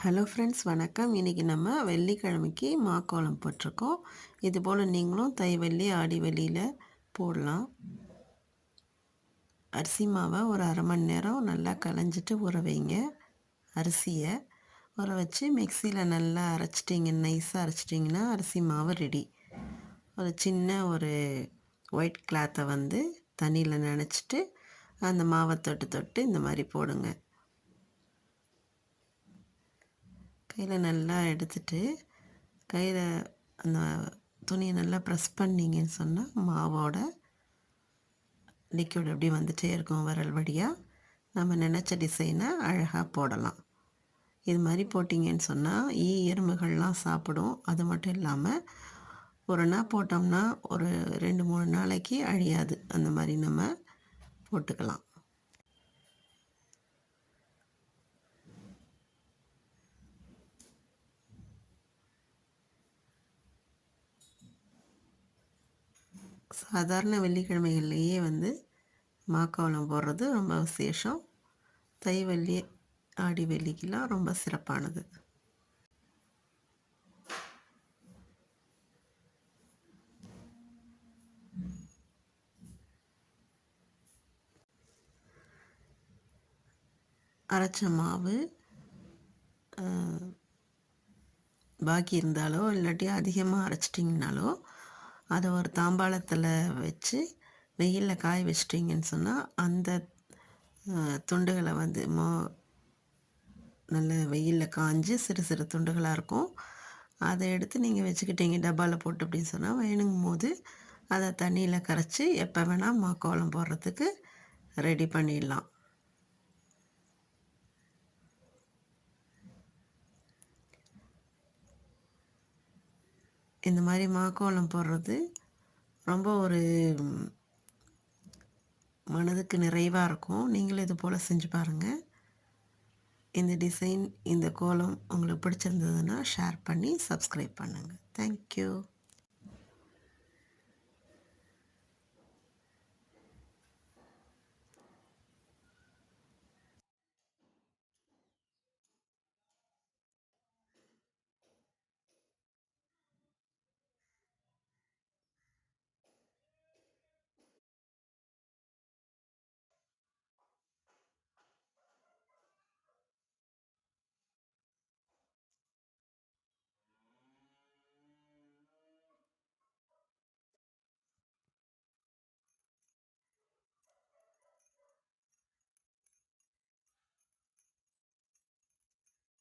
Hello friends வணக்கம். இன்றைக்கி நம்ம வெள்ளிக்கிழமைக்கு மாக்கோலம் போட்டிருக்கோம். இதுபோல் நீங்களும் தை வெள்ளி ஆடி வெள்ளியில் போடலாம். அரிசி மாவை ஒரு அரை மணி நேரம் நல்லா களைஞ்சிட்டு ஊற வைங்க. அரிசியை ஊற வச்சு மிக்சியில் நல்லா அரைச்சிட்டிங்க, நைஸாக அரைச்சிட்டிங்கன்னா அரிசி மாவு ரெடி. ஒரு சின்ன ஒயிட் கிளாத்தை தண்ணியில் நனைச்சிட்டு அந்த மாவை தொட்டு தொட்டு இந்த மாதிரி போடுங்க. கையில் நல்லா எடுத்துட்டு கையில் அந்த துணியை நல்லா ப்ரெஸ் பண்ணிங்கன்னு சொன்னால் மாவோட லிக்விட் அப்படி வந்துகிட்டே இருக்கும். விரல் வழியாக நம்ம நினச்ச டிசைனை அழகாக போடலாம். இது மாதிரி போட்டிங்கன்னு சொன்னால் எறும்புகள்லாம் சாப்பிடும். அது மட்டும் இல்லாமல் ஒரு நாள் போட்டோம்னா ஒரு 2-3 நாளைக்கு அழியாது. அந்த மாதிரி நம்ம போட்டுக்கலாம். சாதாரண வெள்ளிக்கிழமைகள்லேயே மாக்கோலம் போடுறது ரொம்ப விசேஷம். தை வெள்ளி ஆடி வெள்ளிக்கெல்லாம் ரொம்ப சிறப்பானது. அரைச்ச மாவு பாக்கி இருந்தாலோ இல்லாட்டி அதிகமாக அரைச்சிட்டிங்கனாலோ அதை ஒரு தாம்பாளத்தில் வச்சு வெயிலில் காய வச்சிட்டிங்கன்னு சொன்னால் அந்த துண்டுகளை நல்ல வெயிலில் காய்ஞ்சி சிறு சிறு துண்டுகளாக இருக்கும். அதை எடுத்து நீங்கள் வச்சுக்கிட்டீங்க டப்பாவில் போட்டு அப்படின்னு சொன்னால் வேணுங்கும் போது அதை தண்ணியில் கரைச்சி எப்போ வேணால் மாக்கோலம் போடுறதுக்கு ரெடி பண்ணிடலாம். இந்த மாதிரி மாக்கோலம் போடுறது ரொம்ப ஒரு மனதுக்கு நிறைவாக இருக்கும். நீங்களும் இது போல் செஞ்சு பாருங்கள். இந்த டிசைன், இந்த கோலம் உங்களுக்கு பிடிச்சிருந்ததுன்னா ஷேர் பண்ணி சப்ஸ்கிரைப் பண்ணுங்கள். தேங்க்யூ.